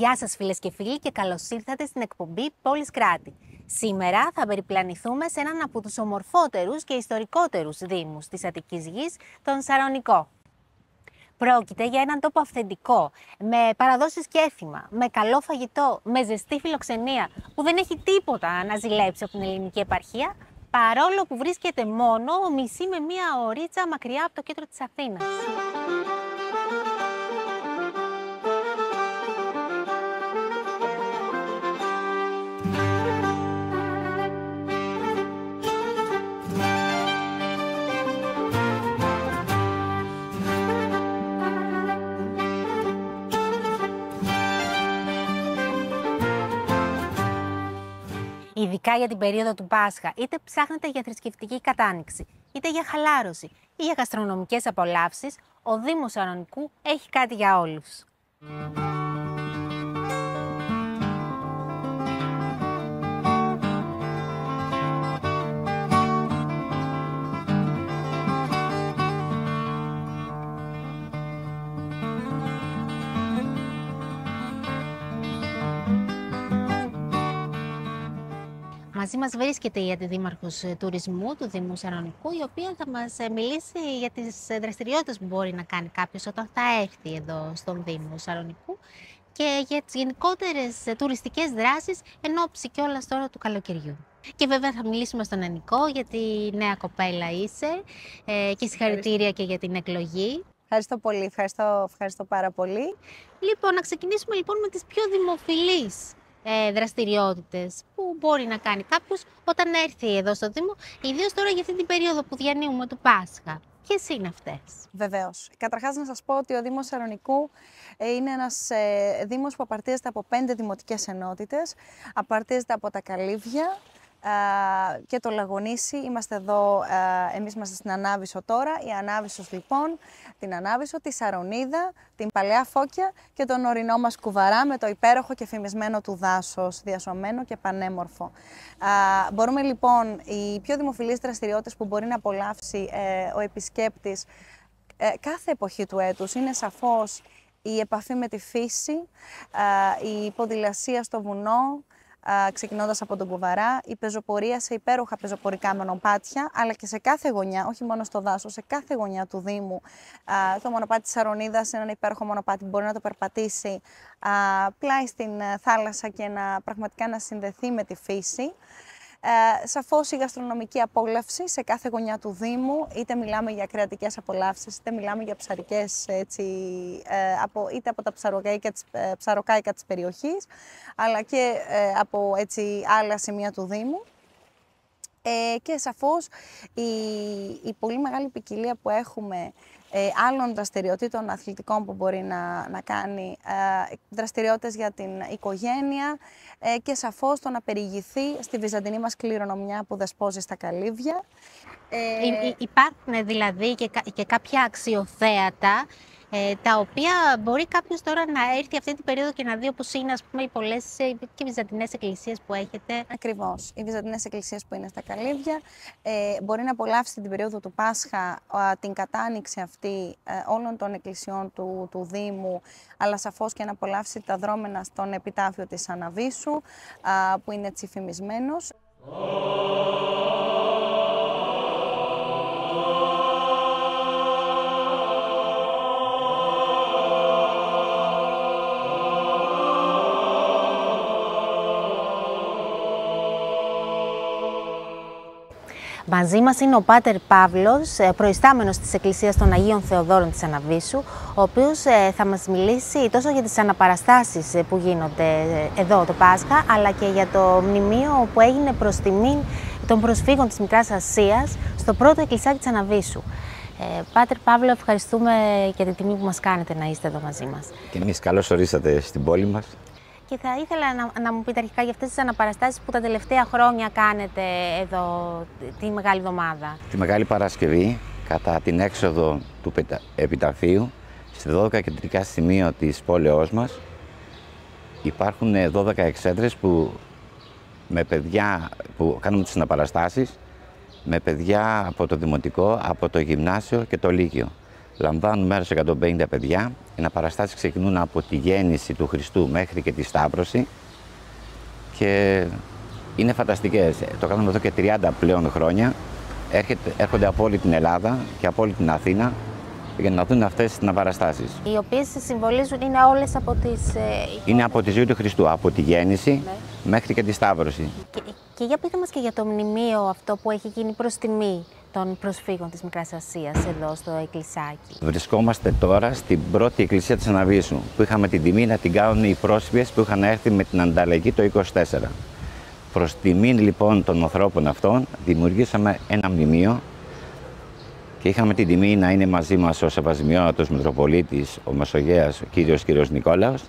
Γεια σας φίλες και φίλοι και καλώς ήρθατε στην εκπομπή Πόλης Κράτη. Σήμερα θα περιπλανηθούμε σε έναν από τους ομορφότερους και ιστορικότερους δήμους της Αττικής Γης, τον Σαρονικό. Πρόκειται για έναν τόπο αυθεντικό, με παραδόσεις και έθιμα, με καλό φαγητό, με ζεστή φιλοξενία, που δεν έχει τίποτα να ζηλέψει από την ελληνική επαρχία, παρόλο που βρίσκεται μόνο μισή με μία ωρίτσα μακριά από το κέντρο της Αθήνας. Ειδικά για την περίοδο του Πάσχα, είτε ψάχνετε για θρησκευτική κατάνοιξη, είτε για χαλάρωση ή για γαστρονομικές απολαύσεις, ο Δήμος Σαρονικού έχει κάτι για όλους. Μαζί μας βρίσκεται η Αντιδήμαρχος Τουρισμού του Δήμου Σαρονικού, η οποία θα μας μιλήσει για τις δραστηριότητες που μπορεί να κάνει κάποιος όταν θα έρθει εδώ στον Δήμο Σαρονικού και για τις γενικότερες τουριστικές δράσεις εν ώψη κιόλας τώρα του καλοκαιριού. Και βέβαια θα μιλήσουμε στον Ανικό, γιατί νέα κοπέλα είσαι και συγχαρητήρια και για την εκλογή. Ευχαριστώ πολύ, ευχαριστώ πάρα πολύ. Λοιπόν, να ξεκινήσουμε λοιπόν με τις πιο δημοφιλείς δραστηριότητες που μπορεί να κάνει κάποιος όταν έρθει εδώ στο Δήμο, ιδίως τώρα για αυτή την περίοδο που διανύουμε του Πάσχα. Ποιες είναι αυτές? Βεβαίως. Καταρχάς να σας πω ότι ο Δήμος Σαρονικού είναι ένας δήμος που απαρτίζεται από 5 δημοτικές ενότητες. Απαρτίζεται από τα Καλύβια και το Λαγονήσι. Είμαστε εδώ, εμείς είμαστε στην Ανάβησο τώρα. Η Ανάβησος λοιπόν, την Ανάβησο, τη Σαρονίδα, την Παλαιά Φώκια και τον ορεινό μας Κουβαρά με το υπέροχο και φημισμένο του δάσος, διασωμένο και πανέμορφο. Μπορούμε λοιπόν, οι πιο δημοφιλείς δραστηριότητες που μπορεί να απολαύσει ο επισκέπτης κάθε εποχή του έτους είναι σαφώς η επαφή με τη φύση, η ποδηλασία στο βουνό, ξεκινώντας από τον Κουβαρά, η πεζοπορία σε υπέροχα πεζοπορικά μονοπάτια, αλλά και σε κάθε γωνιά, όχι μόνο στο δάσος, σε κάθε γωνιά του Δήμου. Το μονοπάτι της Σαρονίδας είναι ένα υπέροχο μονοπάτι που μπορεί να το περπατήσει πλάι στην θάλασσα και πραγματικά να συνδεθεί με τη φύση. Σαφώς η γαστρονομική απόλαυση σε κάθε γωνιά του Δήμου, είτε μιλάμε για κρεατικές απολαύσεις, είτε μιλάμε για ψαρικές, είτε από τα ψαροκάικα της περιοχής, αλλά και από άλλα σημεία του Δήμου. Και σαφώς η πολύ μεγάλη ποικιλία που έχουμε άλλων δραστηριοτήτων αθλητικών που μπορεί να κάνει, δραστηριότητες για την οικογένεια και σαφώς το να περιηγηθεί στη βυζαντινή μας κληρονομιά που δεσπόζει στα Καλύβια. Υπάρχουν δηλαδή και κάποια αξιοθέατα τα οποία μπορεί κάποιος τώρα να έρθει αυτή την περίοδο και να δει, όπως είναι, ας πούμε, οι πολλές και βυζαντινές εκκλησίες που έχετε. Ακριβώς. Οι βυζαντινές εκκλησίες που είναι στα Καλύβια. Μπορεί να απολαύσει την περίοδο του Πάσχα την κατάνοιξη αυτή όλων των εκκλησιών του Δήμου, αλλά σαφώς και να απολαύσει τα δρόμενα στον επιτάφιο της Αναβίσου, που είναι έτσι φημισμένος. Μαζί μας είναι ο Πάτερ Παύλος, προϊστάμενος της Εκκλησίας των Αγίων Θεοδόρων της Αναβίσου, ο οποίος θα μας μιλήσει τόσο για τις αναπαραστάσεις που γίνονται εδώ το Πάσχα, αλλά και για το μνημείο που έγινε προς τιμήν των προσφύγων της Μικράς Ασίας στο πρώτο εκκλησάκι της Αναβίσου. Πάτερ Παύλο, ευχαριστούμε για την τιμή που μας κάνετε να είστε εδώ μαζί μας. Και εμείς καλώς ορίσατε στην πόλη μας. Και θα ήθελα να μου πείτε αρχικά για αυτές τις αναπαραστάσεις που τα τελευταία χρόνια κάνετε εδώ τη Μεγάλη Εβδομάδα. Τη Μεγάλη Παρασκευή, κατά την έξοδο του επιταφείου, σε 12 κεντρικά σημεία της πόλεως μας, υπάρχουν 12 εξέδρες με παιδιά που κάνουμε τις αναπαραστάσεις, με παιδιά από το Δημοτικό, από το Γυμνάσιο και το Λύκειο. λαμβάνουν μέρος 150 παιδιά. Οι αναπαραστάσεις ξεκινούν από τη γέννηση του Χριστού μέχρι και τη Σταύρωση και είναι φανταστικές. Το κάνουμε εδώ και 30 πλέον χρόνια. Έρχονται από όλη την Ελλάδα και από όλη την Αθήνα για να δουν αυτές τις αναπαραστάσεις. Οι οποίες συμβολίζουν είναι όλες από τις... Είναι από τη ζωή του Χριστού, από τη γέννηση μέχρι και τη Σταύρωση. Και για πείτε μας και για το μνημείο αυτό που έχει γίνει προς τιμή των προσφύγων της Μικράς Ασίας εδώ στο εκκλησάκι. Βρισκόμαστε τώρα στην πρώτη εκκλησία της Αναβίσου, που είχαμε την τιμή να την κάνουν οι πρόσφυγες που είχαν έρθει με την ανταλλαγή το 24. Προς τιμή λοιπόν των ανθρώπων αυτών δημιουργήσαμε ένα μνημείο και είχαμε την τιμή να είναι μαζί μας ο Σεβασμιότατος Μητροπολίτης, ο Μεσογέας, ο κύριος Νικόλαος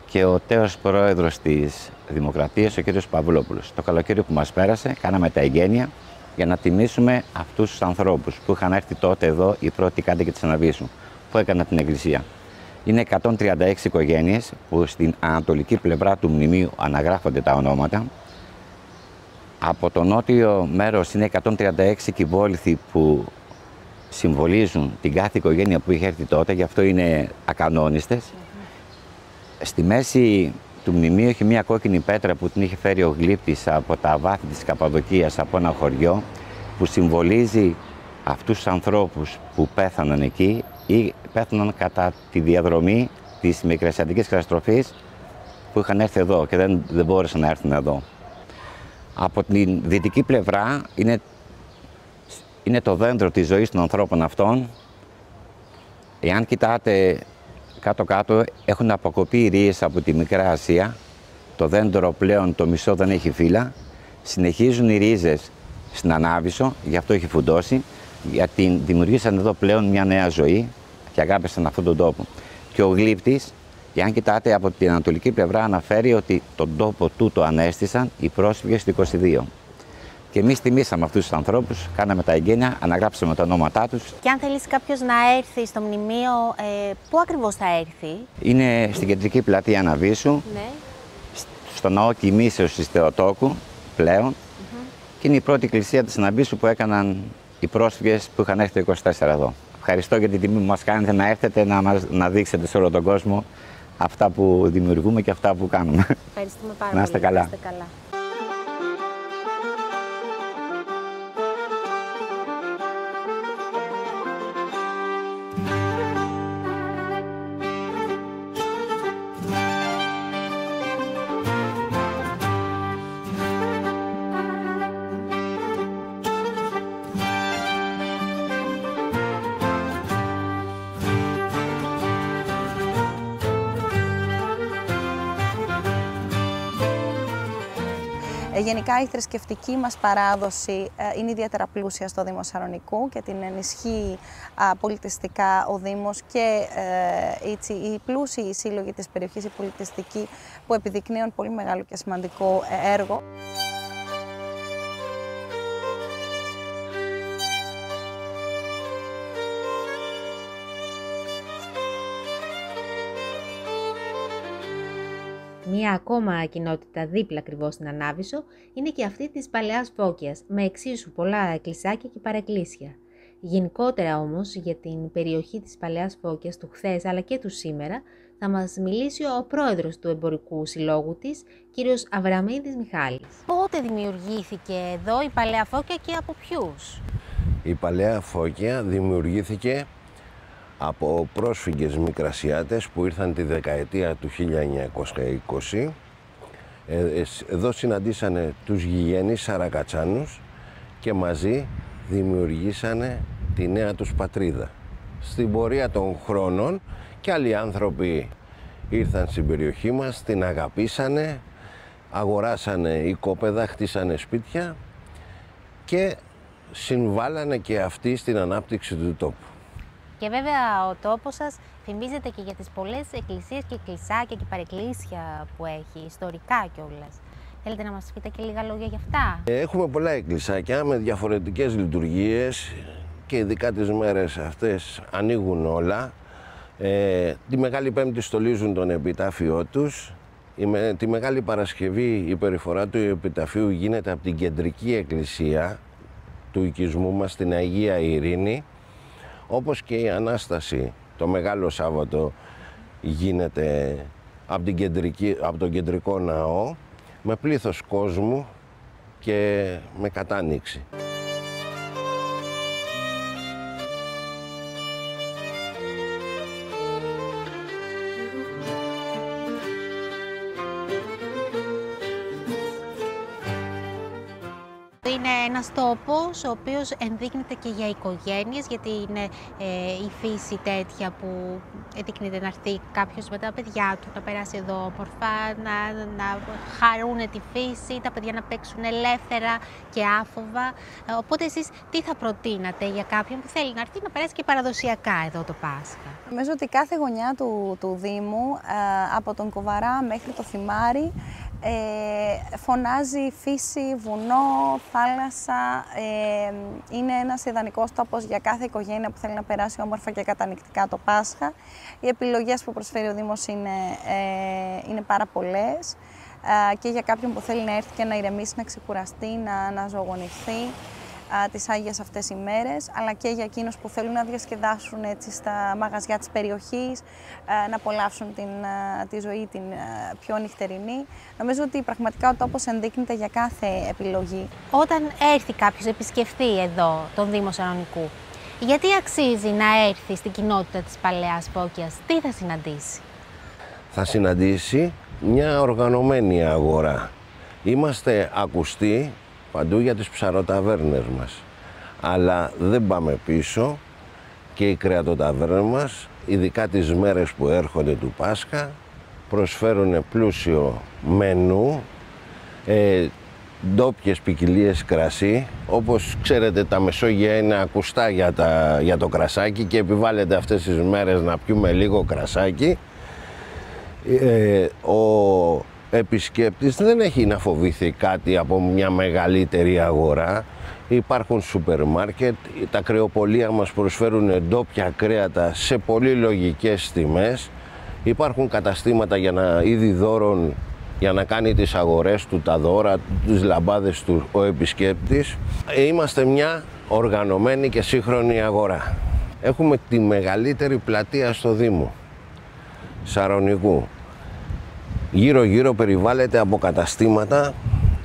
και ο τέος πρόεδρος της Δημοκρατίας, ο κύριος Παυλόπουλος. Το καλοκαίρι που μας πέρασε κάναμε τα εγγένεια για να τιμήσουμε αυτούς τους ανθρώπους που είχαν έρθει τότε εδώ οι πρώτοι κάτοικοι της Αναβίσου, που έκαναν την εκκλησία. Είναι 136 οικογένειες που στην ανατολική πλευρά του μνημείου αναγράφονται τα ονόματα. Από το νότιο μέρος είναι 136 κυβόληθοι που συμβολίζουν την κάθε οικογένεια που είχε έρθει τότε, γι' αυτό είναι ακανόνιστες. Στη μέση του μνημείου έχει μια κόκκινη πέτρα που την είχε φέρει ο γλύπτης από τα βάθη της Καπαδοκίας, από ένα χωριό, που συμβολίζει αυτούς τους ανθρώπους που πέθαναν εκεί ή πέθαναν κατά τη διαδρομή της Μικρασιατικής καταστροφής που είχαν έρθει εδώ και δεν μπόρεσαν να έρθουν εδώ. Από την δυτική πλευρά είναι το δέντρο της ζωής των ανθρώπων αυτών. Εάν κοιτάτε κάτω-κάτω, έχουν αποκοπεί οι ρίζες από τη Μικρά Ασία. Το δέντρο πλέον το μισό δεν έχει φύλλα. Συνεχίζουν οι ρίζες στην Ανάβησο, γι' αυτό έχει φουντώσει, γιατί δημιουργήσαν εδώ πλέον μια νέα ζωή και αγάπησαν αυτόν τον τόπο. Και ο γλύπτης, εάν κοιτάτε από την ανατολική πλευρά, αναφέρει ότι τον τόπο τούτο ανέστησαν οι πρόσφυγες του 22. Και εμείς τιμήσαμε αυτούς τους ανθρώπους, κάναμε τα εγγένεια, αναγράψαμε τα ονόματά τους. Και αν θέλει κάποιος να έρθει στο μνημείο, πού ακριβώς θα έρθει? Είναι στην κεντρική πλατεία Αναβίσου, Ναι. στο ναό Κοιμήσεως της Θεοτόκου πλέον. Και είναι η πρώτη εκκλησία της Αναβίσου που έκαναν οι πρόσφυγες που είχαν έρθει το 24 εδώ. Ευχαριστώ για την τιμή που μας κάνετε να έρθετε να δείξετε σε όλο τον κόσμο αυτά που δημιουργούμε και αυτά που κάνουμε. Ευχαριστούμε πάρα Να είστε πολύ. καλά. Να είστε καλά. Γενικά η θρησκευτική μας παράδοση είναι ιδιαίτερα πλούσια στο Δήμο Σαρονικού και την ενισχύει πολιτιστικά ο Δήμος και οι πλούσιοι σύλλογοι της περιοχής, οι πολιτιστικοί, που επιδεικνύουν πολύ μεγάλο και σημαντικό έργο. Μία ακόμα κοινότητα δίπλα ακριβώς στην Ανάβησο είναι και αυτή της Παλαιάς Φώκιας, με εξίσου πολλά εκκλησάκια και παρεκκλήσια. Γενικότερα όμως για την περιοχή της Παλαιάς Φώκιας του χθες αλλά και του σήμερα θα μας μιλήσει ο πρόεδρος του Εμπορικού Συλλόγου της, κύριος Αβραμίδης Μιχάλης. Πότε δημιουργήθηκε εδώ η Παλαιά Φώκια και από ποιους? Η Παλαιά Φώκια δημιουργήθηκε από πρόσφυγες Μικρασιάτες που ήρθαν τη δεκαετία του 1920. Εδώ συναντήσανε τους γηγενείς Σαρακατσάνους και μαζί δημιουργήσανε τη νέα τους πατρίδα. Στην πορεία των χρόνων και άλλοι άνθρωποι ήρθαν στην περιοχή μας, την αγαπήσανε, αγοράσανε οικόπεδα, χτίσανε σπίτια και συμβάλανε και αυτοί στην ανάπτυξη του τόπου. Και βέβαια ο τόπος σας θυμίζεται και για τις πολλές εκκλησίες και εκκλησάκια και παρεκκλήσια που έχει, ιστορικά κιόλας. Θέλετε να μας πείτε και λίγα λόγια για αυτά? Έχουμε πολλά εκκλησάκια με διαφορετικές λειτουργίες και ειδικά τις μέρες αυτές ανοίγουν όλα. Τη Μεγάλη Πέμπτη στολίζουν τον επιτάφιό τους. Τη Μεγάλη Παρασκευή η περιφορά του επιταφείου γίνεται από την κεντρική εκκλησία του οικισμού μας, την Αγία Ειρήνη, Όπως και η Ανάσταση το Μεγάλο Σάββατο γίνεται από τον κεντρικό ναό με πλήθος κόσμου και με κατάνοιξη. Είναι ένας τόπος ο οποίος ενδείκνυται και για οικογένειες, γιατί είναι η φύση τέτοια που ενδείκνυται να έρθει κάποιος με τα παιδιά του, να περάσει εδώ όμορφα, να χαρούν τη φύση, τα παιδιά να παίξουν ελεύθερα και άφοβα. Οπότε εσείς τι θα προτείνατε για κάποιον που θέλει να έρθει να περάσει και παραδοσιακά εδώ το Πάσχα? Νομίζω ότι κάθε γωνιά του Δήμου, από τον Κοβαρά μέχρι το Θυμάρι, φωνάζει φύση, βουνό, θάλασσα. Είναι ένας ιδανικός τόπος για κάθε οικογένεια που θέλει να περάσει όμορφα και κατανοητικά το Πάσχα. Οι επιλογές που προσφέρει ο Δήμος είναι πάρα πολλές, και για κάποιον που θέλει να έρθει και να ηρεμήσει, να ξεκουραστεί, να ζωογονηθεί τις Άγιες αυτές οι μέρες, αλλά και για εκείνους που θέλουν να διασκεδάσουν έτσι στα μαγαζιά της περιοχής, να απολαύσουν τη ζωή την πιο νυχτερινή. Νομίζω ότι πραγματικά ο τόπος ενδείκνυται για κάθε επιλογή. Όταν έρθει κάποιος επισκεφτεί εδώ τον Δήμο Σαρονικού, γιατί αξίζει να έρθει στην κοινότητα της Παλαιάς Φώκιας, τι θα συναντήσει? Θα συναντήσει μια οργανωμένη αγορά. Είμαστε ακουστοί παντού για τις ψαροταβέρνες μας, αλλά δεν πάμε πίσω και οι κρεατοταβέρνες μας, ειδικά τις μέρες που έρχονται του Πάσχα, προσφέρουν πλούσιο μενού, ντόπιες ποικιλίες κρασί. Όπως ξέρετε, τα Μεσόγεια είναι ακουστά για το κρασάκι και επιβάλλεται αυτές τις μέρες να πιούμε λίγο κρασάκι. Ο επισκέπτης δεν έχει να φοβηθεί κάτι από μια μεγαλύτερη αγορά. Υπάρχουν σούπερ μάρκετ, τα κρεοπολία μας προσφέρουν ντόπια κρέατα σε πολύ λογικές τιμές. Υπάρχουν καταστήματα είδη δώρων για να κάνει τις αγορές του, τα δώρα, τις λαμπάδες του ο επισκέπτης. Είμαστε μια οργανωμένη και σύγχρονη αγορά. Έχουμε τη μεγαλύτερη πλατεία στο Δήμο Σαρονικού. Γύρω-γύρω περιβάλλεται από καταστήματα,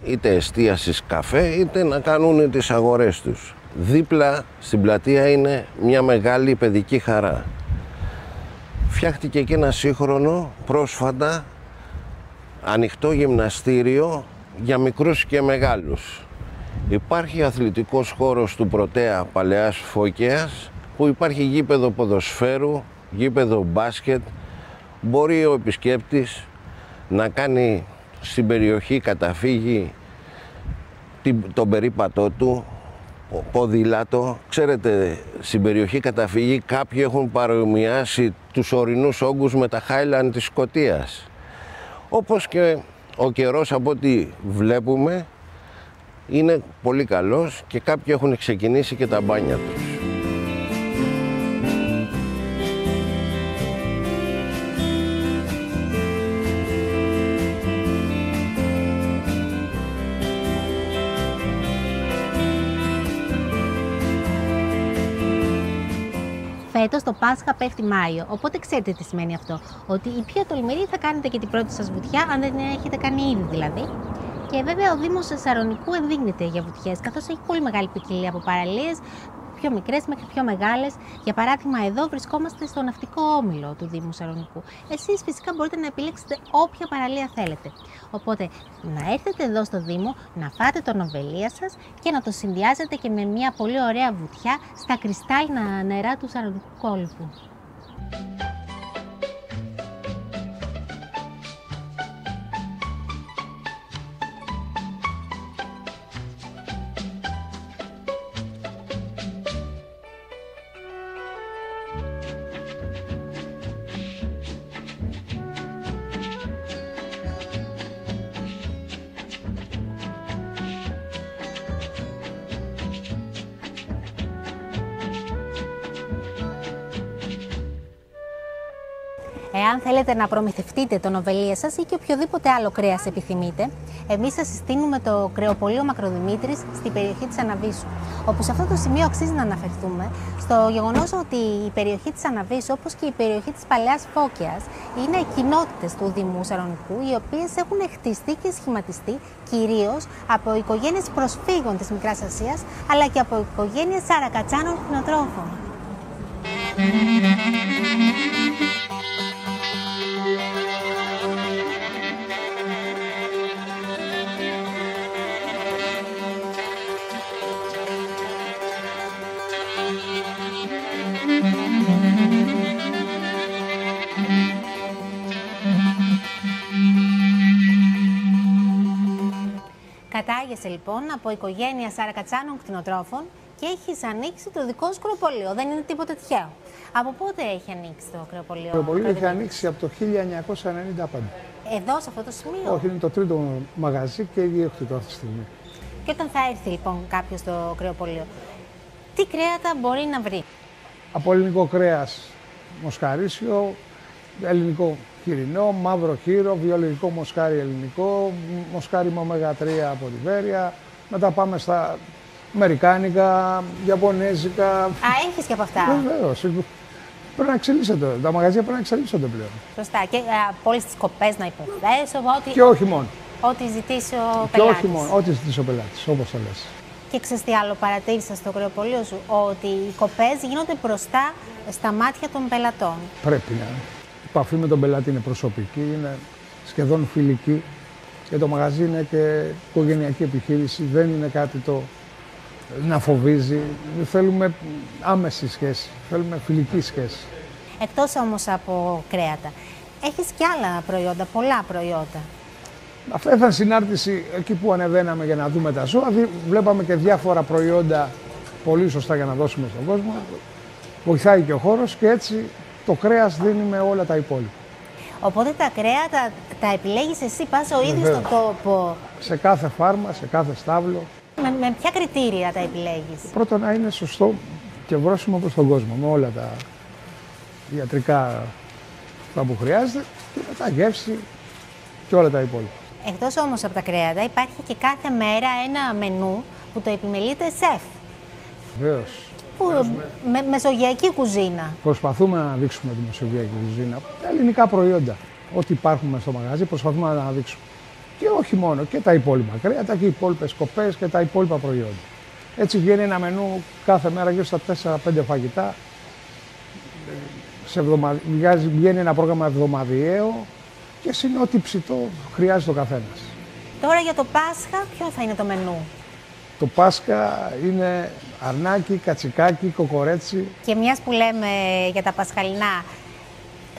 είτε εστίασης καφέ, είτε να κάνουν τις αγορές τους. Δίπλα στην πλατεία είναι μια μεγάλη παιδική χαρά. Φτιάχτηκε και ένα σύγχρονο, πρόσφατα, ανοιχτό γυμναστήριο για μικρούς και μεγάλους. Υπάρχει αθλητικός χώρος του Πρωτέα Παλαιάς Φώκιας, που υπάρχει γήπεδο ποδοσφαίρου, γήπεδο μπάσκετ. Μπορεί ο επισκέπτης να κάνει στην περιοχή καταφύγει τον περίπατό του, ποδήλατο. Ξέρετε, στην περιοχή καταφύγει κάποιοι έχουν παρομοιάσει τους ορεινούς όγκους με τα Highland της Σκωτίας. Όπως και ο καιρός, από ό,τι βλέπουμε, είναι πολύ καλός και κάποιοι έχουν ξεκινήσει και τα μπάνια τους. Φέτος το Πάσχα πέφτει Μάιο, οπότε ξέρετε τι σημαίνει αυτό. Ότι οι πιο τολμηροί θα κάνετε και την πρώτη σας βουτιά, αν δεν έχετε κάνει ήδη δηλαδή. Και βέβαια ο Δήμος Σαρονικού ενδείκνυται για βουτιές, καθώς έχει πολύ μεγάλη ποικιλία από παραλίες, πιο μικρές μέχρι πιο μεγάλες. Για παράδειγμα, εδώ βρισκόμαστε στο ναυτικό όμιλο του Δήμου Σαρονικού. Εσείς φυσικά μπορείτε να επιλέξετε όποια παραλία θέλετε. Οπότε να έρθετε εδώ στο Δήμο, να φάτε τον οβελία σας και να το συνδυάζετε και με μια πολύ ωραία βουτιά στα κρυστάλλινα νερά του Σαρονικού κόλπου. Εάν θέλετε να προμηθευτείτε το νοβελία σας ή και οποιοδήποτε άλλο κρέας επιθυμείτε, εμείς σας συστήνουμε το κρεοπωλείο Μακροδημήτρης στην περιοχή της Αναβίσου. Όπου σε αυτό το σημείο αξίζει να αναφερθούμε στο γεγονός ότι η περιοχή της Αναβίσου, όπως και η περιοχή της Παλαιάς Φώκιας, είναι κοινότητες του Δήμου Σαρονικού, οι οποίες έχουν χτιστεί και σχηματιστεί κυρίως από οικογένειες προσφύγων της Μικράς Ασίας, αλλά και από οικογένειες Σαρακατσάνων κτηνοτρόφων. Κατάγεσαι λοιπόν από οικογένεια Σαρακατσάνων κτηνοτρόφων και έχεις ανοίξει το δικό σου κρεοπωλείο. Δεν είναι τίποτα τυχαίο. Από πότε έχει ανοίξει το κρεοπωλείο? Το κρεοπωλείο έχει ανοίξει από το 1995. Εδώ, σε αυτό το σημείο? Όχι, είναι το τρίτο μαγαζί και ιδιοκτητό αυτή τη στιγμή. Και όταν θα έρθει λοιπόν κάποιος στο κρεοπωλείο, τι κρέατα μπορεί να βρει? Από ελληνικό κρέας μοσχαρίσιο, ελληνικό χοιρινό, μαύρο χείρο, βιολογικό μοσχάρι ελληνικό, μοσχάρι με ωμέγα 3 από τη Βέρεια. Μετά πάμε στα αμερικάνικα, ιαπωνέζικα. Α, έχεις και από αυτά? Βεβαίως. Πρέπει να εξελίσσονται. Τα μαγαζιά πρέπει να εξελίσσονται πλέον. Σωστά. Και από όλες τις κοπές να υποθέσω. Και όχι μόνο. Ό,τι ζητήσει ο και πελάτης. Όχι μόνο. Ό,τι ζητήσει ο πελάτης, όπως το λες. Και ξέρεις τι άλλο παρατήρησα στο κρεοπωλείο σου? Ότι οι κοπές γίνονται μπροστά στα μάτια των πελατών. Πρέπει να. Η επαφή με τον πελάτη είναι προσωπική, είναι σχεδόν φιλική. Και το μαγαζί είναι και οικογενειακή επιχείρηση. Δεν είναι κάτι το να φοβίζει. Θέλουμε άμεση σχέση. Θέλουμε φιλική σχέση. Εκτός όμως από κρέατα, έχεις και άλλα προϊόντα, πολλά προϊόντα. Αυτά ήταν συνάρτηση εκεί που ανεβαίναμε για να δούμε τα ζώα. Βλέπαμε και διάφορα προϊόντα πολύ σωστά για να δώσουμε στον κόσμο. Βοηθάει και ο χώρος και έτσι το κρέας δίνει με όλα τα υπόλοιπα. Οπότε τα κρέατα τα επιλέγεις εσύ, πας ο ίδιος στον τόπο? Σε κάθε φάρμα, σε κάθε στάβλο. Με ποια κριτήρια τα επιλέγεις? Πρώτον, να είναι σωστό και βρώσιμο προς τον κόσμο, με όλα τα ιατρικά που χρειάζεται και μετά γεύση και όλα τα υπόλοιπα. Εκτός όμως από τα κρέατα, υπάρχει και κάθε μέρα ένα μενού που το επιμελείται σεφ. Βεβαίως. Μεσογειακή κουζίνα. Προσπαθούμε να δείξουμε τη μεσογειακή κουζίνα. Τα ελληνικά προϊόντα, ό,τι υπάρχουν στο μαγαζί, προσπαθούμε να αναδείξουμε. Και όχι μόνο, και τα υπόλοιπα κρέατα και οι υπόλοιπες κοπές και τα υπόλοιπα προϊόντα. Έτσι βγαίνει ένα μενού κάθε μέρα γύρω στα 4-5 φαγητά. Βγαίνει ένα πρόγραμμα εβδομαδιαίο και είναι ό,τι ψητό χρειάζεται ο καθένας. Τώρα για το Πάσχα, ποιο θα είναι το μενού? Το Πάσχα είναι αρνάκι, κατσικάκι, κοκορέτσι. Και μιας που λέμε για τα πασχαλινά,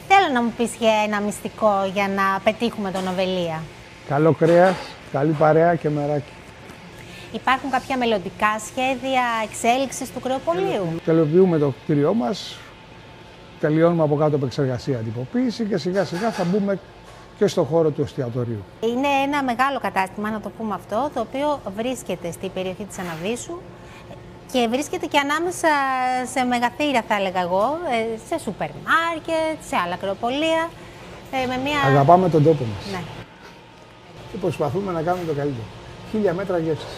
θέλω να μου πεις για ένα μυστικό για να πετύχουμε τον Νοβελία. Καλό κρέας, καλή παρέα και μεράκι. Υπάρχουν κάποια μελλοντικά σχέδια εξέλιξης του κρεοπωλείου? Τελειοποιούμε το κτίριό μας, τελειώνουμε από κάτω επεξεργασία, τυποποίηση και σιγά σιγά θα μπούμε και στο χώρο του εστιατορίου. Είναι ένα μεγάλο κατάστημα, να το πούμε αυτό, το οποίο βρίσκεται στην περιοχή της Αναβίσου και βρίσκεται και ανάμεσα σε μεγαθύρια, θα έλεγα εγώ, σε σούπερ μάρκετ, σε άλλα κρεοπωλεία. Αγαπάμε τον τόπο μας. Ναι. Και προσπαθούμε να κάνουμε το καλύτερο. 1000 μέτρα γεύσης.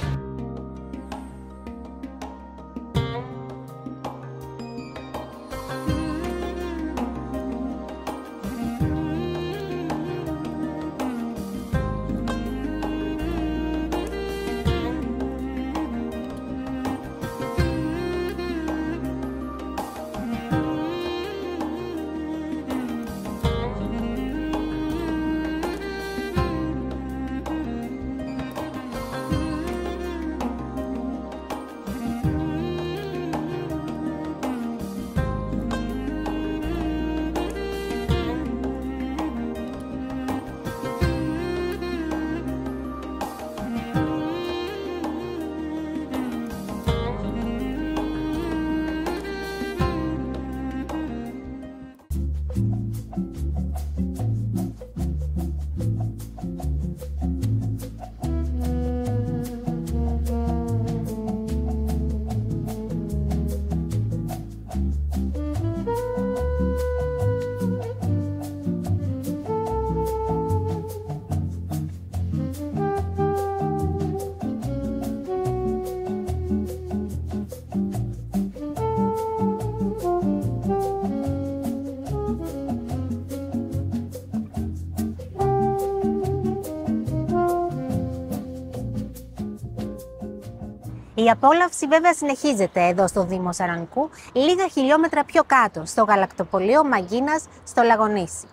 Η απόλαυση βέβαια συνεχίζεται εδώ στο Δήμο Σαρονικού, λίγα χιλιόμετρα πιο κάτω, στο γαλακτοπωλείο Μαγκίνας στο Λαγονήσι.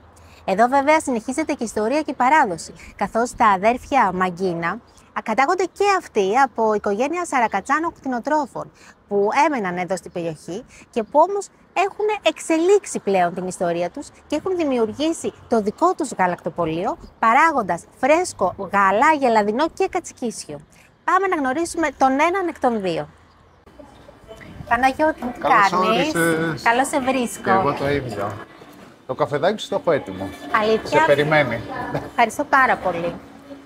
Εδώ βέβαια συνεχίζεται και η ιστορία και η παράδοση, καθώς τα αδέρφια Μαγκίνα κατάγονται και αυτοί από οικογένεια Σαρακατσάνων κτηνοτρόφων που έμεναν εδώ στην περιοχή και που όμως έχουν εξελίξει πλέον την ιστορία τους και έχουν δημιουργήσει το δικό τους γαλακτοπωλείο παράγοντας φρέσκο γάλα, γελαδινό και κατσικίσιο. Πάμε να γνωρίσουμε τον έναν εκ των δύο. Παναγιώτη, τι κάνεις? Καλώς σε βρίσκω. Και εγώ το ίδιο. Το καφεδάκι σου το έχω έτοιμο. Αλήθεια. Σε περιμένει. Ευχαριστώ πάρα πολύ.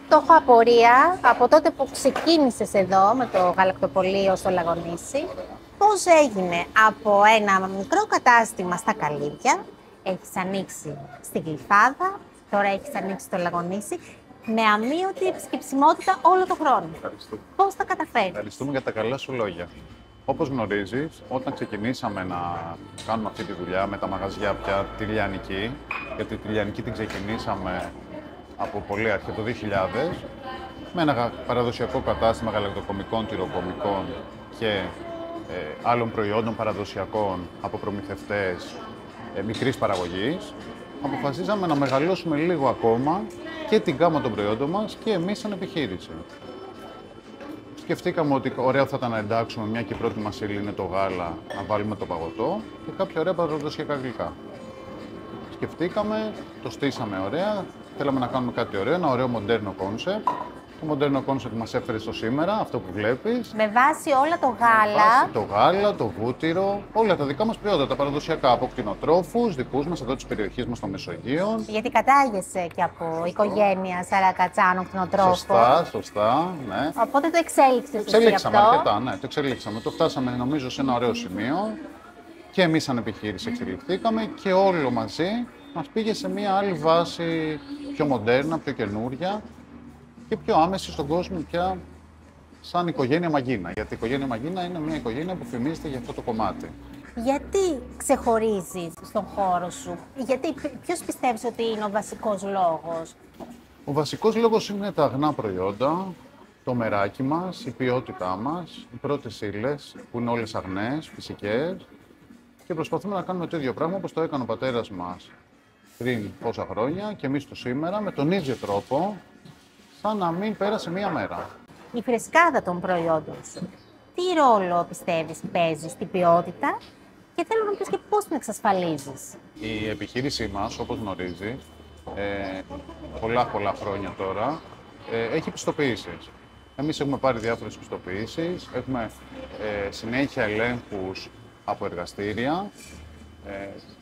Το έχω απορία από τότε που ξεκίνησες εδώ με το γαλακτοπωλείο στο Λαγονήσι. Πώς έγινε από ένα μικρό κατάστημα στα Καλύβια, έχεις ανοίξει στην Γλυφάδα, τώρα έχεις ανοίξει στο Λαγονήσι, με αμείωτη επισκεψιμότητα όλο τον χρόνο. Ευχαριστούμε. Πώς τα καταφέρνεις? Ευχαριστούμε για τα καλά σου λόγια. Όπως γνωρίζεις, όταν ξεκινήσαμε να κάνουμε αυτή τη δουλειά με τα μαγαζιά πια τη Λιανική, γιατί τη Λιανική την ξεκινήσαμε από πολύ αρχή, το 2000, με ένα παραδοσιακό κατάστημα γαλακτοκομικών, τυροκομικών και άλλων προϊόντων παραδοσιακών από προμηθευτές μικρής παραγωγής, αποφασίσαμε να μεγαλώσουμε λίγο ακόμα και την γάμα των προϊόντων μας και εμείς σαν επιχείρηση. Σκεφτήκαμε ότι ωραία θα ήταν να εντάξουμε, μια και η πρώτη μας ύλη είναι το γάλα, να βάλουμε το παγωτό και κάποια ωραία παραδοσιακά γλυκά. Σκεφτήκαμε, το στήσαμε ωραία, θέλαμε να κάνουμε κάτι ωραίο, ένα ωραίο μοντέρνο κόνσεπτ. Το μοντέρνο κόνσεπτ μας έφερε στο σήμερα, αυτό που βλέπεις. Με βάση όλα το γάλα. Το γάλα, το βούτυρο, όλα τα δικά μας προϊόντα, τα παραδοσιακά από κτηνοτρόφους, δικούς μας εδώ της περιοχής μας των Μεσογείων. Γιατί κατάγεσαι και από οικογένεια Σαρακατσάνων κτηνοτρόφων. Σωστά, ναι. Οπότε το εξέλιξες. Το εξελίξαμε αρκετά, ναι, το εξελίξαμε. Το φτάσαμε νομίζω σε ένα ωραίο σημείο και εμείς σαν επιχείρηση εξελιχθήκαμε και όλο μαζί μας πήγε σε μια άλλη βάση πιο μοντέρνα, πιο καινούρια και πιο άμεση στον κόσμο πια σαν οικογένεια Μαγκίνα. Γιατί η οικογένεια Μαγκίνα είναι μια οικογένεια που φημίζεται για αυτό το κομμάτι. Γιατί ξεχωρίζεις στον χώρο σου, ποιος πιστεύεις ότι είναι ο βασικός λόγος? Ο βασικός λόγος είναι τα αγνά προϊόντα, το μεράκι μας, η ποιότητά μας, οι πρώτες ύλες που είναι όλες αγνές, φυσικές και προσπαθούμε να κάνουμε το ίδιο πράγμα όπως το έκανε ο πατέρας μας πριν πόσα χρόνια και εμείς το σήμερα με τον ίδιο τρόπο, σαν να μην πέρασε μία μέρα. Η φρεσκάδα των προϊόντων σου, τι ρόλο πιστεύεις παίζει στην ποιότητα και θέλω να μου πεις και πώς την εξασφαλίζεις? Η επιχείρησή μας, όπως γνωρίζεις, πολλά χρόνια τώρα, έχει πιστοποιήσεις. Εμείς έχουμε πάρει διάφορες πιστοποιήσεις, έχουμε συνέχεια ελέγχους από εργαστήρια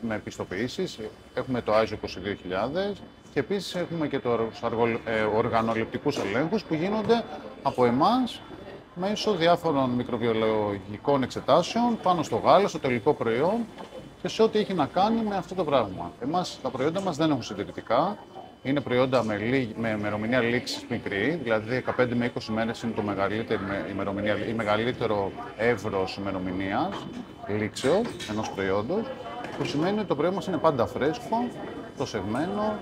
με πιστοποιήσεις, έχουμε το ISO 22000 και επίσης έχουμε και τους οργανοληπτικούς ελέγχους που γίνονται από εμάς μέσω διάφορων μικροβιολογικών εξετάσεων πάνω στο γάλα, στο τελικό προϊόν και σε ό,τι έχει να κάνει με αυτό το πράγμα. Εμάς, τα προϊόντα μας δεν έχουν συντηρητικά. Είναι προϊόντα με ημερομηνία λήξης μικρή, δηλαδή 15 με 20 μέρες είναι το μεγαλύτερο εύρος ημερομηνίας λήξεως ενός προϊόντος, που σημαίνει ότι το προϊόν μας είναι πάντα φρέσκο, προσεγμένο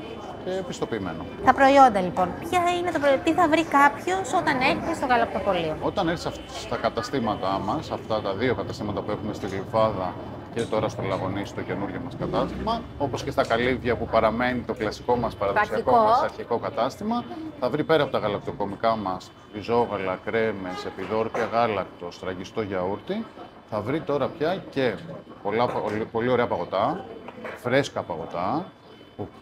και πιστοποιημένο. Τα προϊόντα λοιπόν, ποια είναι τι θα βρει κάποιος όταν έρθει στο γαλακτοπωλείο? Όταν έρθει στα καταστήματά μας, αυτά τα δύο καταστήματα που έχουμε στη Γλυφάδα και τώρα στο Λαγονήσι, το καινούργιο μας κατάστημα, όπως και στα Καλύβια που παραμένει το κλασικό μας παραδοσιακό μας αρχικό κατάστημα, θα βρει πέρα από τα γαλακτοκομικά μας ριζόγαλα, κρέμες, επιδόρπια, γάλακτο, στραγγιστό γιαούρτι, θα βρει τώρα πια και πολύ ωραία παγωτά, φρέσκα παγωτά,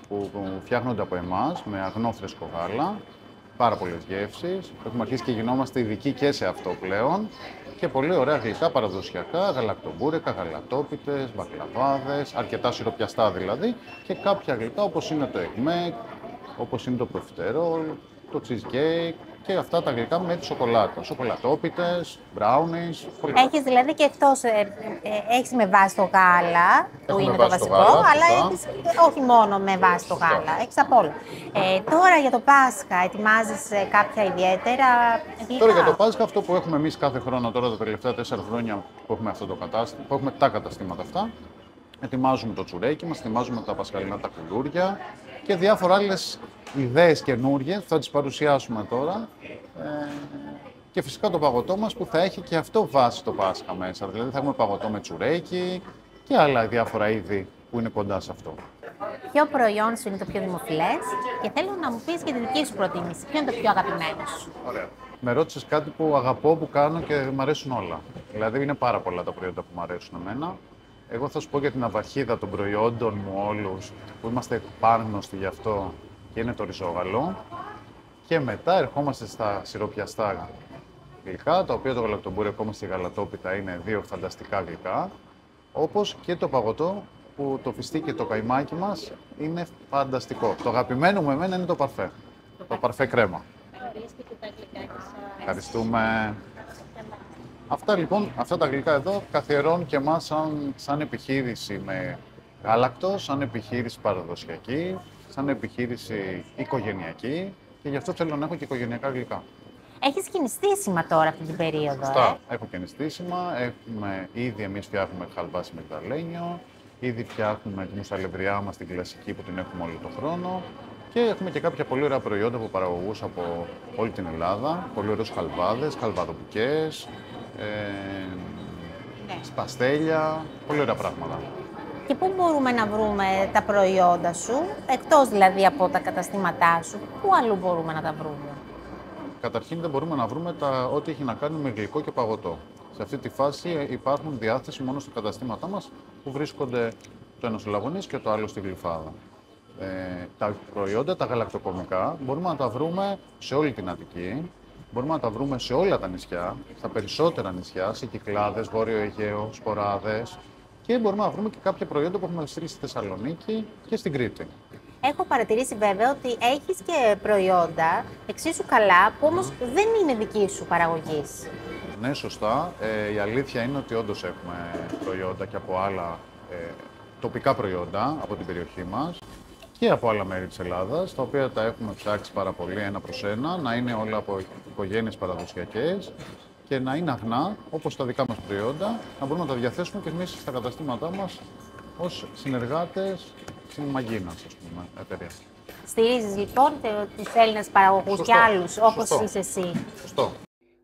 που φτιάχνονται από εμάς με αγνό φρέσκο γάλα, πάρα πολλές γεύσεις. Έχουμε αρχίσει και γινόμαστε ειδικοί και σε αυτό πλέον. Και πολύ ωραία γλυκά παραδοσιακά, γαλακτομπούρεκα, γαλατόπιτες, μπακλαβάδες, αρκετά σιροπιαστά δηλαδή. Και κάποια γλυκά όπως είναι το εκμέκ, όπως είναι το προφιτερόλ, το cheesecake και αυτά τα γλυκά με τη σοκολάτα. Σοκολατόπιτες, brownies. Έχεις δηλαδή και εκτός, έχεις με βάση το γάλα, που είναι το βασικό, αλλά έχεις όχι μόνο με βάση το γάλα, έχεις από όλα. Τώρα για το Πάσχα ετοιμάζεις κάποια ιδιαίτερα γλυκά? Τώρα για το Πάσχα αυτό που έχουμε εμείς κάθε χρόνο τώρα τα τελευταία 4 χρόνια που έχουμε αυτό το κατάστημα, που έχουμε τα καταστήματα αυτά, ετοιμάζουμε το τσουρέκι μας, ετοιμάζουμε τα πασχαλινά τα κουλούρια και διάφορα άλλες ιδέες καινούργιες που θα τις παρουσιάσουμε τώρα Και φυσικά το παγωτό μας που θα έχει και αυτό βάση το Πάσχα μέσα. Δηλαδή θα έχουμε παγωτό με τσουρέκι και άλλα διάφορα είδη που είναι κοντά σε αυτό. Ποιο προϊόν σου είναι το πιο δημοφιλές και θέλω να μου πεις και τη δική σου προτίμηση. Ποιο είναι το πιο αγαπημένο σου? Ωραία. Με ρώτησες κάτι που αγαπώ, που κάνω και μου αρέσουν όλα. Δηλαδή είναι πάρα πολλά τα προϊόντα που μου αρέσουν εμένα. Εγώ θα σου πω για την αβαχίδα των προϊόντων μου όλους, που είμαστε πανγνωστοι γι' αυτό, και είναι το ριζόγαλο. Και μετά ερχόμαστε στα σιροπιαστά γλυκά, τα οποία το γαλακτομπούρεκό μας στη Γαλατόπιτα είναι δύο φανταστικά γλυκά, όπως και το παγωτό που το φιστίκι και το καϊμάκι μας είναι φανταστικό. Το αγαπημένο μου εμένα είναι το παρφέ. Το παρφέ κρέμα. Ευχαριστούμε. Αυτά λοιπόν, αυτά τα γλυκά εδώ καθιερώνουν και εμάς σαν επιχείρηση με γάλακτο, σαν επιχείρηση παραδοσιακή, σαν επιχείρηση οικογενειακή και γι' αυτό θέλω να έχω και οικογενειακά γλυκά. Έχεις και νηστίσιμα τώρα αυτή την περίοδο, Έχω και νηστίσιμα, ήδη εμείς φτιάχνουμε χαλβά με μυγδαλένιο, ήδη φτιάχνουμε τη μουσαλευριά μας την κλασική που την έχουμε όλο τον χρόνο και έχουμε και κάποια πολύ ωραία προϊόντα από παραγωγούς από όλη την Ελλάδα, πολύ ωραίους χαλβάδες, χαλβαδομπουκές, σπαστέλια, πολύ ωραία πράγματα. Και πού μπορούμε να βρούμε τα προϊόντα σου, εκτός δηλαδή από τα καταστήματά σου, πού αλλού μπορούμε να τα βρούμε? Καταρχήν δεν μπορούμε να βρούμε ό,τι έχει να κάνει με γλυκό και παγωτό. Σε αυτή τη φάση υπάρχουν διάθεση μόνο στα καταστήματά μας που βρίσκονται το ένα στο Λαγωνίς και το άλλο στη Γλυφάδα. Τα προϊόντα, τα γαλακτοκομικά, μπορούμε να τα βρούμε σε όλη την Αττική, μπορούμε να τα βρούμε σε όλα τα νησιά, στα περισσότερα νησιά, σε Κυκλάδες, Βόρειο Αιγαίο, Σποράδες και μπορούμε να βρούμε και κάποια προϊόντα που έχουμε στείλει στη Θεσσαλονίκη και στην Κρήτη. Έχω παρατηρήσει βέβαια ότι έχεις και προϊόντα εξίσου καλά που όμως δεν είναι δική σου παραγωγής. Ναι, σωστά. Η αλήθεια είναι ότι όντως έχουμε προϊόντα και από άλλα τοπικά προϊόντα από την περιοχή μας και από άλλα μέρη της Ελλάδας, τα οποία τα έχουμε ψάξει πάρα πολύ ένα προς ένα, να είναι όλα από οικογένειες παραδοσιακές και να είναι αγνά, όπως τα δικά μας προϊόντα, να μπορούμε να τα διαθέσουμε και εμείς στα καταστήματά μας ως συνεργάτες στην Μαγκίνας, ας πούμε, εταιρεία. Στηρίζεις λοιπόν τους Έλληνες παραγωγούς και άλλους, όπως είσαι εσύ. Σωστό.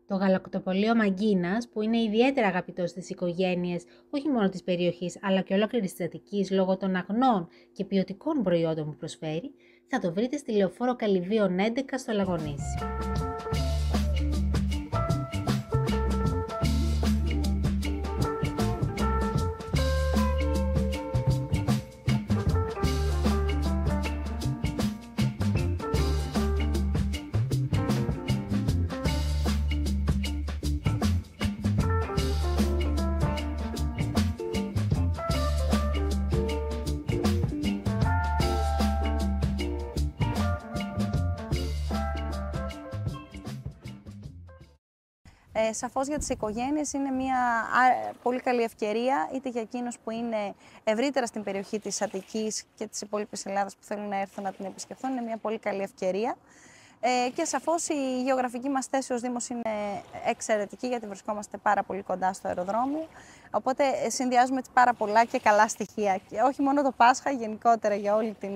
Το γαλακτοπωλείο Μαγκίνας, που είναι ιδιαίτερα αγαπητό στις οικογένειες, όχι μόνο της περιοχής, αλλά και ολόκληρης της Αττικής, λόγω των αγνών και ποιοτικών προϊόντων που προσφέρει, θα το βρείτε στη Λεωφόρο Καλυβίων 11 στο Λαγωνίσι. Σαφώς για τις οικογένειες είναι μια πολύ καλή ευκαιρία, είτε για εκείνους που είναι ευρύτερα στην περιοχή της Αττικής και της υπόλοιπης Ελλάδας που θέλουν να έρθουν να την επισκεφθούν, είναι μια πολύ καλή ευκαιρία. Και σαφώς η γεωγραφική μας θέση ως Δήμος είναι εξαιρετική, γιατί βρισκόμαστε πάρα πολύ κοντά στο αεροδρόμιο. Οπότε συνδυάζουμε πάρα πολλά και καλά στοιχεία, και όχι μόνο το Πάσχα, γενικότερα για όλη την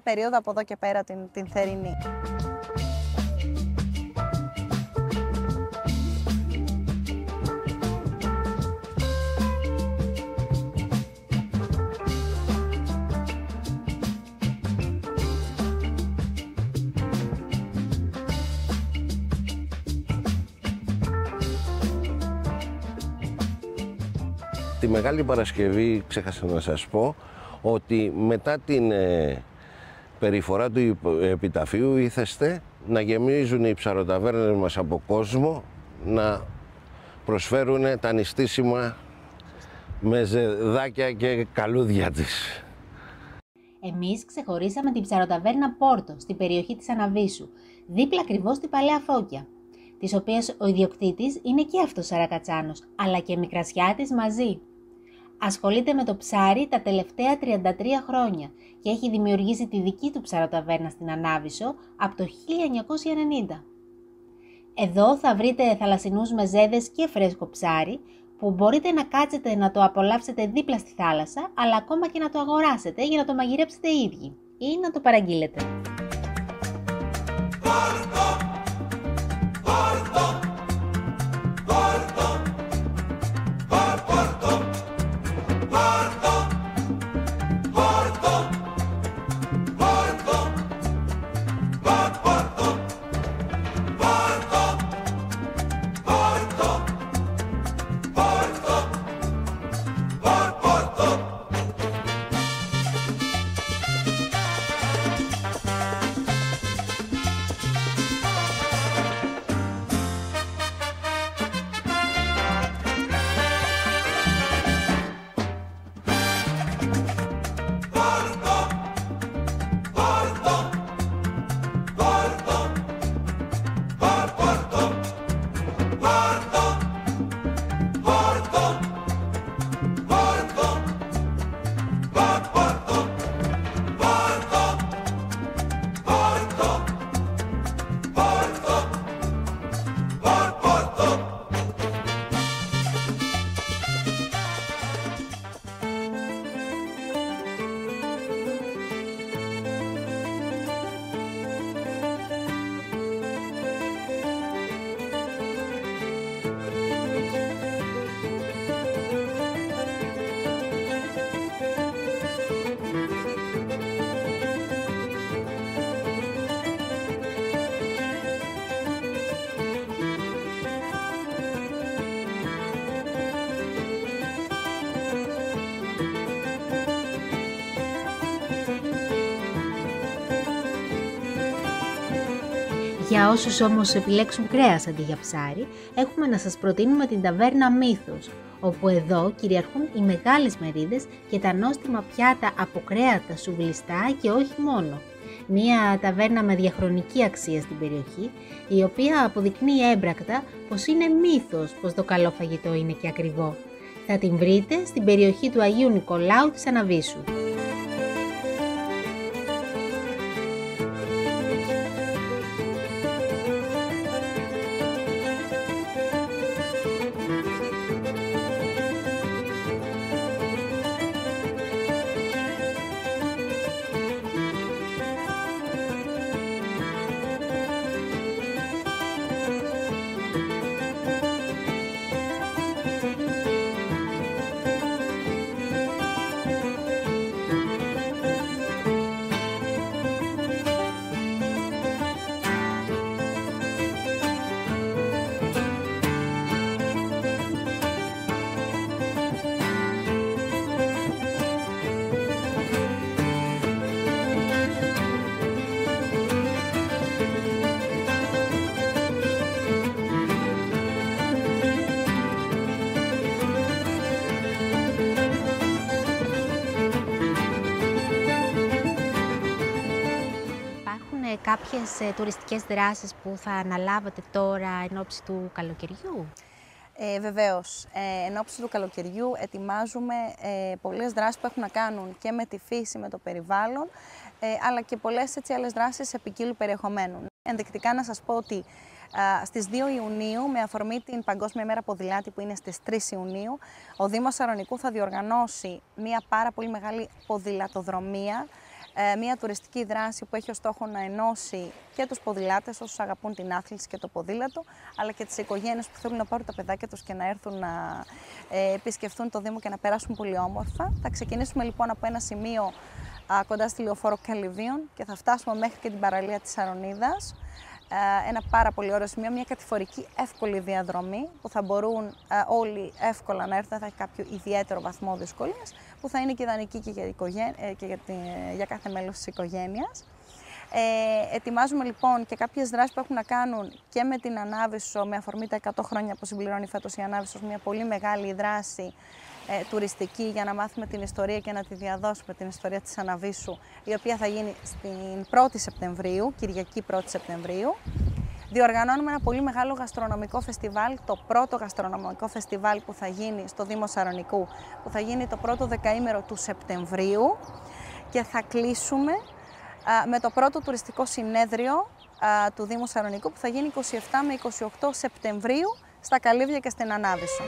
περίοδο από εδώ και πέρα την θερινή. Τη Μεγάλη Παρασκευή ξέχασα να σας πω ότι μετά την περιφορά του επιταφείου ήθεστε να γεμίζουν οι ψαροταβέρνες μας από κόσμο, να προσφέρουν τα νηστίσιμα με ζεδάκια και καλούδια της. Εμείς ξεχωρίσαμε την ψαροταβέρνα Πόρτο στην περιοχή της Αναβίσου, δίπλα ακριβώς στην Παλαιά Φώκια, της οποίας ο ιδιοκτήτης είναι και αυτός Σαρακατσάνος, αλλά και μικρασιάτης μαζί. Ασχολείται με το ψάρι τα τελευταία 33 χρόνια και έχει δημιουργήσει τη δική του ψαροταβέρνα στην Ανάβησο από το 1990. Εδώ θα βρείτε θαλασσινούς μεζέδες και φρέσκο ψάρι που μπορείτε να κάτσετε να το απολαύσετε δίπλα στη θάλασσα, αλλά ακόμα και να το αγοράσετε για να το μαγειρέψετε οι ίδιοι ή να το παραγγείλετε. Για όσους όμως επιλέξουν κρέας αντί για ψάρι, έχουμε να σας προτείνουμε την ταβέρνα Μύθος, όπου εδώ κυριαρχούν οι μεγάλες μερίδες και τα νόστιμα πιάτα από κρέατα σουβλιστά και όχι μόνο. Μία ταβέρνα με διαχρονική αξία στην περιοχή, η οποία αποδεικνύει έμπρακτα πως είναι μύθος πως το καλό φαγητό είναι και ακριβό. Θα την βρείτε στην περιοχή του Αγίου Νικολάου της Αναβίσου. Κάποιες τουριστικές δράσεις που θα αναλάβετε τώρα εν ώψη του καλοκαιριού? Βεβαίως, εν ώψη του καλοκαιριού ετοιμάζουμε πολλές δράσεις που έχουν να κάνουν και με τη φύση, με το περιβάλλον, αλλά και πολλές άλλες δράσεις επικύλου περιεχομένου. Ενδεικτικά να σας πω ότι στις 2 Ιουνίου, με αφορμή την Παγκόσμια ημέρα ποδηλάτη που είναι στις 3 Ιουνίου, ο Δήμος Σαρονικού θα διοργανώσει μια πάρα πολύ μεγάλη ποδηλατοδρομία, μια τουριστική δράση που έχει ως στόχο να ενώσει και τους ποδηλάτες, όσους αγαπούν την άθληση και το ποδήλατο, αλλά και τις οικογένειες που θέλουν να πάρουν τα παιδάκια τους και να έρθουν να επισκεφθούν το Δήμο και να περάσουν πολύ όμορφα. Θα ξεκινήσουμε λοιπόν από ένα σημείο κοντά στη Λεωφόρο Καλυβίων και θα φτάσουμε μέχρι και την παραλία της Σαρονίδας. Ένα πάρα πολύ ωραίο σημείο, μια κατηφορική εύκολη διαδρομή που θα μπορούν όλοι εύκολα να έρθουν, δεν θα έχει κάποιο ιδιαίτερο βαθμό δυσκολίας, που θα είναι και ιδανική και για κάθε μέλος της οικογένειας. Ετοιμάζουμε λοιπόν και κάποιες δράσεις που έχουν να κάνουν και με την Ανάβησσο, με αφορμή τα 100 χρόνια που συμπληρώνει φέτος η Ανάβησσο, μια πολύ μεγάλη δράση τουριστική για να μάθουμε την ιστορία και να τη διαδώσουμε, την ιστορία της Αναβίσσου, η οποία θα γίνει στην 1η Σεπτεμβρίου, Κυριακή 1η Σεπτεμβρίου. Διοργανώνουμε ένα πολύ μεγάλο γαστρονομικό φεστιβάλ, το πρώτο γαστρονομικό φεστιβάλ που θα γίνει στο Δήμο Σαρονικού, που θα γίνει το πρώτο δεκαήμερο του Σεπτεμβρίου, και θα κλείσουμε με το πρώτο τουριστικό συνέδριο του Δήμου Σαρονικού που θα γίνει 27 με 28 Σεπτεμβρίου στα Καλύβια και στην Ανάβησσο.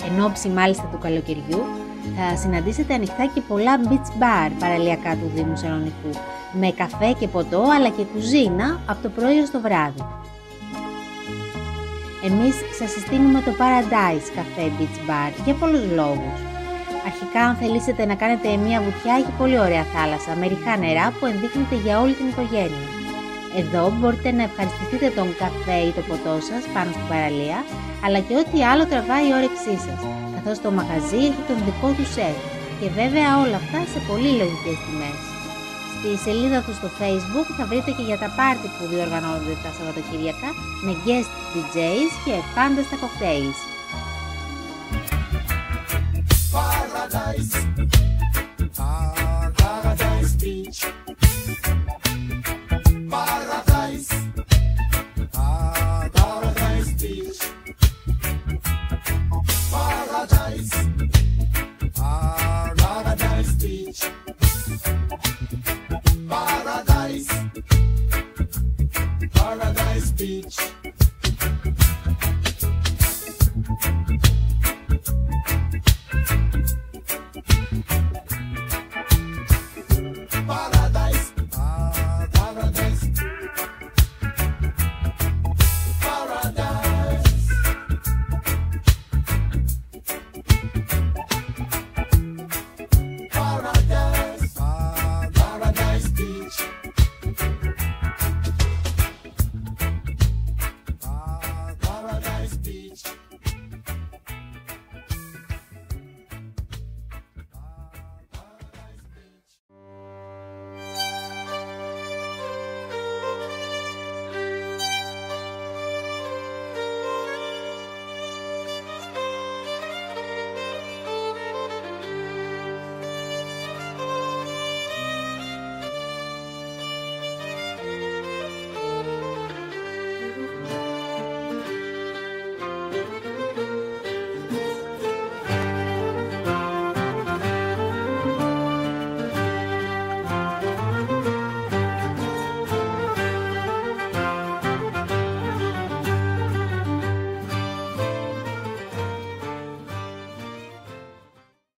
Εν όψη μάλιστα του καλοκαιριού, θα συναντήσετε ανοιχτά και πολλά beach bar παραλιακά του Δήμου Σαρονικού, με καφέ και ποτό αλλά και κουζίνα από το πρωί ως το βράδυ. Εμείς σας συστήνουμε το Paradise Café Beach Bar για πολλούς λόγους. Αρχικά, αν θελήσετε να κάνετε μια βουτιά, έχει πολύ ωραία θάλασσα με ρηχά νερά που ενδείκνεται για όλη την οικογένεια. Εδώ μπορείτε να ευχαριστηθείτε τον καφέ ή το ποτό σας πάνω στην παραλία, αλλά και ό,τι άλλο τραβάει η όρεξή σας, καθώς το μαγαζί έχει τον δικό του σεφ και βέβαια όλα αυτά σε πολύ λογικές τιμές. Στη σελίδα του στο Facebook θα βρείτε και για τα πάρτι που διοργανώνονται τα Σαββατοκύριακα με guest DJs και φάνταστα κοκτέιλς.